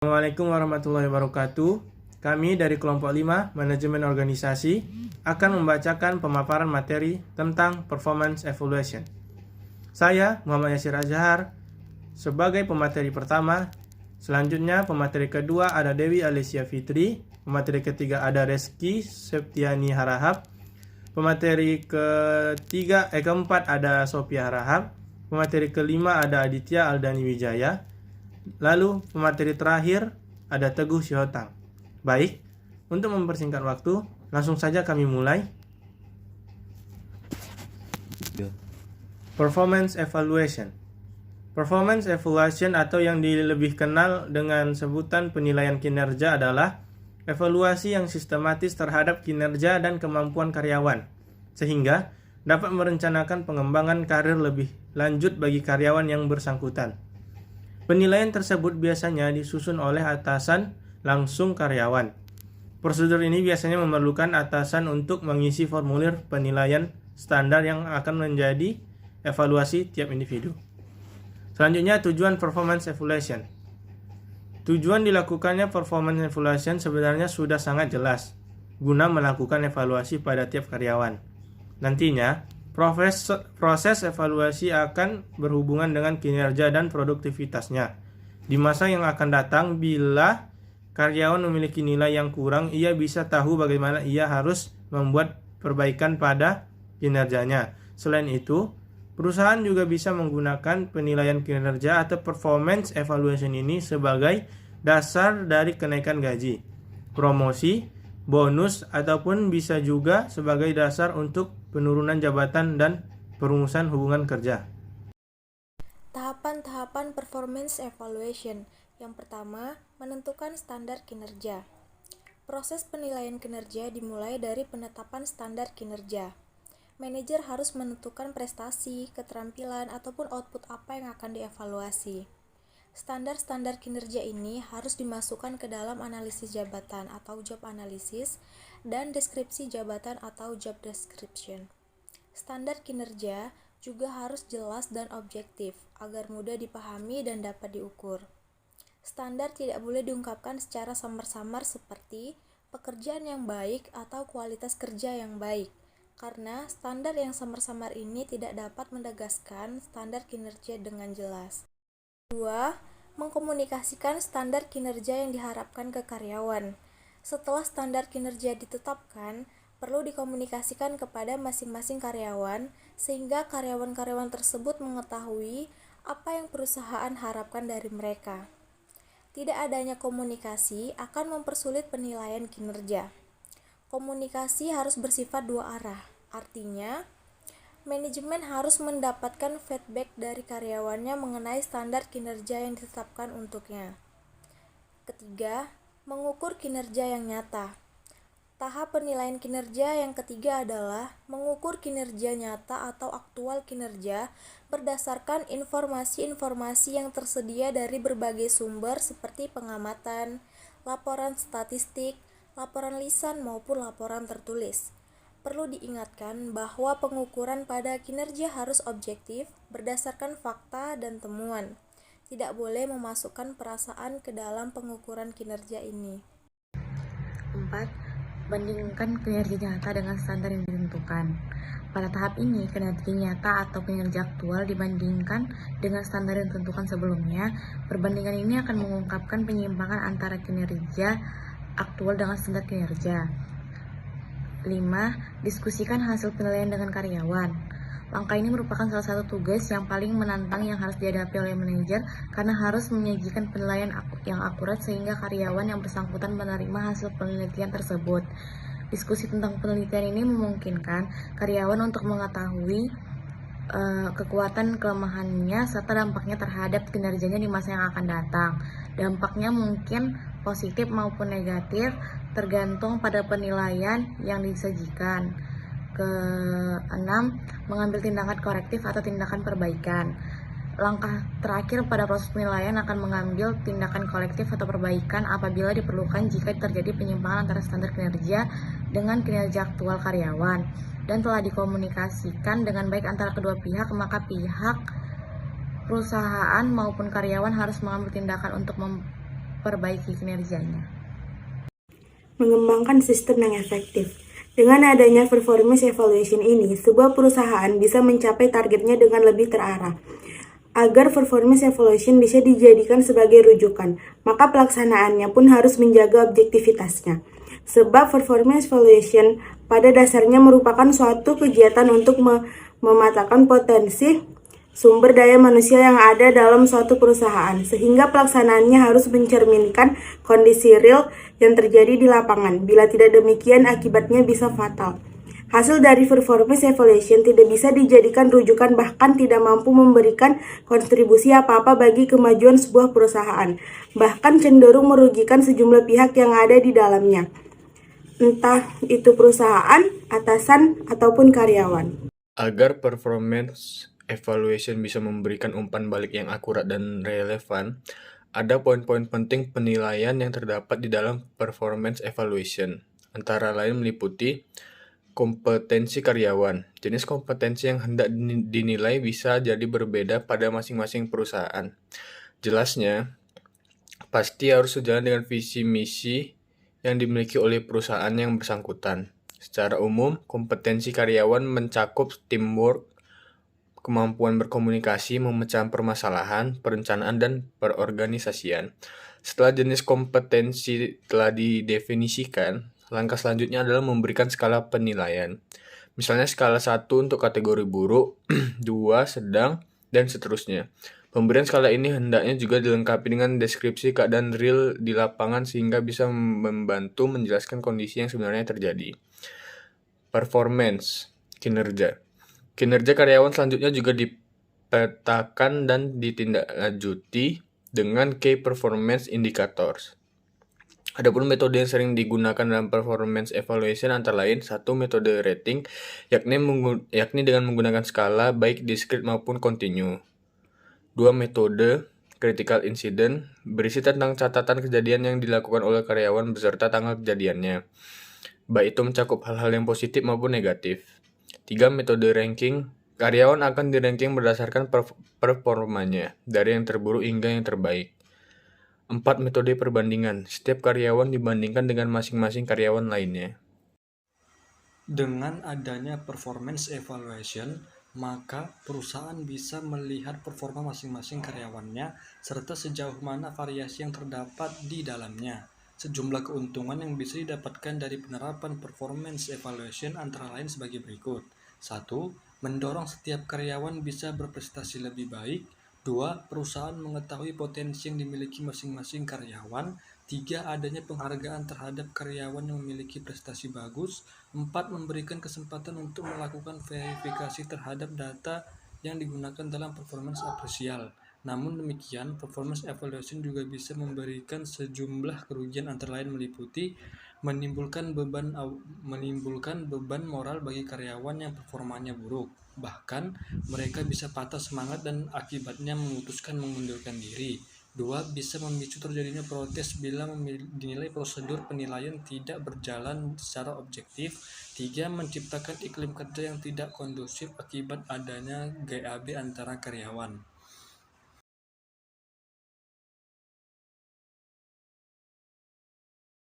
Assalamualaikum warahmatullahi wabarakatuh. Kami dari kelompok 5 Manajemen Organisasi akan membacakan pemaparan materi tentang Performance Evaluation. Saya Muhammad Yasir Azhar sebagai pemateri pertama. Selanjutnya pemateri kedua ada Dewi Alicia Fitri. Pemateri ketiga ada Reski Septiani Harahap. Pemateri keempat ada Sophia Harahap. Pemateri kelima ada Aditya Aldani Wijaya. Lalu pemateri terakhir ada Teguh Syihotang. Baik, untuk mempersingkat waktu, langsung saja kami mulai. Performance Evaluation. Performance Evaluation atau yang lebih kenal dengan sebutan penilaian kinerja adalah evaluasi yang sistematis terhadap kinerja dan kemampuan karyawan, sehingga dapat merencanakan pengembangan karir lebih lanjut bagi karyawan yang bersangkutan. Penilaian tersebut biasanya disusun oleh atasan langsung karyawan. Prosedur ini biasanya memerlukan atasan untuk mengisi formulir penilaian standar yang akan menjadi evaluasi tiap individu. Selanjutnya, tujuan Performance Evaluation. Tujuan dilakukannya Performance Evaluation sebenarnya sudah sangat jelas, guna melakukan evaluasi pada tiap karyawan. Nantinya, proses evaluasi akan berhubungan dengan kinerja dan produktivitasnya. Di masa yang akan datang, bila karyawan memiliki nilai yang kurang, ia bisa tahu bagaimana ia harus membuat perbaikan pada kinerjanya. Selain itu, perusahaan juga bisa menggunakan penilaian kinerja atau performance evaluation ini sebagai dasar dari kenaikan gaji, promosi, bonus, ataupun bisa juga sebagai dasar untuk penurunan jabatan dan perumusan hubungan kerja. Tahapan-tahapan performance evaluation. Yang pertama, menentukan standar kinerja. Proses penilaian kinerja dimulai dari penetapan standar kinerja. Manajer harus menentukan prestasi, keterampilan, ataupun output apa yang akan dievaluasi. Standar-standar kinerja ini harus dimasukkan ke dalam analisis jabatan atau job analysis dan deskripsi jabatan atau job description. Standar kinerja juga harus jelas dan objektif agar mudah dipahami dan dapat diukur. Standar tidak boleh diungkapkan secara samar-samar seperti pekerjaan yang baik atau kualitas kerja yang baik, karena standar yang samar-samar ini tidak dapat menegaskan standar kinerja dengan jelas. 2. Mengkomunikasikan standar kinerja yang diharapkan ke karyawan. Setelah standar kinerja ditetapkan, perlu dikomunikasikan kepada masing-masing karyawan sehingga karyawan-karyawan tersebut mengetahui apa yang perusahaan harapkan dari mereka. Tidak adanya komunikasi akan mempersulit penilaian kinerja. Komunikasi harus bersifat dua arah, artinya manajemen harus mendapatkan feedback dari karyawannya mengenai standar kinerja yang ditetapkan untuknya. Ketiga, mengukur kinerja yang nyata. Tahap penilaian kinerja yang ketiga adalah mengukur kinerja nyata atau aktual kinerja berdasarkan informasi-informasi yang tersedia dari berbagai sumber seperti pengamatan, laporan statistik, laporan lisan maupun laporan tertulis. Perlu diingatkan bahwa pengukuran pada kinerja harus objektif, berdasarkan fakta dan temuan. Tidak boleh memasukkan perasaan ke dalam pengukuran kinerja ini. 4. Bandingkan kinerja nyata dengan standar yang ditentukan. Pada tahap ini, kinerja nyata atau kinerja aktual dibandingkan dengan standar yang ditentukan sebelumnya. Perbandingan ini akan mengungkapkan penyimpangan antara kinerja aktual dengan standar kinerja. 5. Diskusikan hasil penilaian dengan karyawan. Langkah ini merupakan salah satu tugas yang paling menantang yang harus dihadapi oleh manajer karena harus menyajikan penilaian yang akurat sehingga karyawan yang bersangkutan menerima hasil penelitian tersebut. Diskusi tentang penelitian ini memungkinkan karyawan untuk mengetahui kekuatan kelemahannya serta dampaknya terhadap kinerjanya di masa yang akan datang. Dampaknya mungkin positif maupun negatif tergantung pada penilaian yang disajikan. Keenam, mengambil tindakan korektif atau tindakan perbaikan. Langkah terakhir pada proses penilaian akan mengambil tindakan kolektif atau perbaikan apabila diperlukan jika terjadi penyimpangan antara standar kinerja dengan kinerja aktual karyawan dan telah dikomunikasikan dengan baik antara kedua pihak, maka pihak perusahaan maupun karyawan harus mengambil tindakan untuk perbaiki kinerjanya. Mengembangkan sistem yang efektif. Dengan adanya performance evaluation ini, sebuah perusahaan bisa mencapai targetnya dengan lebih terarah. Agar performance evaluation bisa dijadikan sebagai rujukan, maka pelaksanaannya pun harus menjaga objektivitasnya. Sebab performance evaluation pada dasarnya merupakan suatu kegiatan untuk mematakan potensi sumber daya manusia yang ada dalam suatu perusahaan, sehingga pelaksanaannya harus mencerminkan kondisi real yang terjadi di lapangan. Bila tidak demikian, akibatnya bisa fatal. Hasil dari performance evaluation tidak bisa dijadikan rujukan, bahkan tidak mampu memberikan kontribusi apa-apa bagi kemajuan sebuah perusahaan, bahkan cenderung merugikan sejumlah pihak yang ada di dalamnya, entah itu perusahaan, atasan, ataupun karyawan. Agar performance evaluation bisa memberikan umpan balik yang akurat dan relevan, ada poin-poin penting penilaian yang terdapat di dalam performance evaluation. Antara lain meliputi kompetensi karyawan. Jenis kompetensi yang hendak dinilai bisa jadi berbeda pada masing-masing perusahaan. Jelasnya, pasti harus sejalan dengan visi misi yang dimiliki oleh perusahaan yang bersangkutan. Secara umum, kompetensi karyawan mencakup teamwork, kemampuan berkomunikasi, memecah permasalahan, perencanaan, dan perorganisasian. Setelah jenis kompetensi telah didefinisikan, langkah selanjutnya adalah memberikan skala penilaian. Misalnya skala 1 untuk kategori buruk, 2 sedang, dan seterusnya. Pemberian skala ini hendaknya juga dilengkapi dengan deskripsi keadaan real di lapangan sehingga bisa membantu menjelaskan kondisi yang sebenarnya terjadi. Performance, kinerja. Kinerja karyawan selanjutnya juga dipetakan dan ditindaklanjuti dengan Key Performance Indicators. Adapun metode yang sering digunakan dalam performance evaluation antara lain 1. Metode rating, yakni dengan menggunakan skala baik discrete maupun continue. 2. Metode critical incident, berisi tentang catatan kejadian yang dilakukan oleh karyawan beserta tanggal kejadiannya, baik itu mencakup hal-hal yang positif maupun negatif. 3. Metode ranking, karyawan akan di-ranking berdasarkan performanya, dari yang terburuk hingga yang terbaik. 4. Metode perbandingan, setiap karyawan dibandingkan dengan masing-masing karyawan lainnya. Dengan adanya performance evaluation, maka perusahaan bisa melihat performa masing-masing karyawannya serta sejauh mana variasi yang terdapat di dalamnya. Sejumlah keuntungan yang bisa didapatkan dari penerapan performance evaluation antara lain sebagai berikut. 1. Mendorong setiap karyawan bisa berprestasi lebih baik. 2. Perusahaan mengetahui potensi yang dimiliki masing-masing karyawan. 3. Adanya penghargaan terhadap karyawan yang memiliki prestasi bagus. 4. Memberikan kesempatan untuk melakukan verifikasi terhadap data yang digunakan dalam performance apresial. Namun demikian, performance evaluation juga bisa memberikan sejumlah kerugian antara lain meliputi menimbulkan beban moral bagi karyawan yang performanya buruk. Bahkan, mereka bisa patah semangat dan akibatnya memutuskan mengundurkan diri. 2. Bisa memicu terjadinya protes bila dinilai prosedur penilaian tidak berjalan secara objektif. 3. Menciptakan iklim kerja yang tidak kondusif akibat adanya GAB antara karyawan.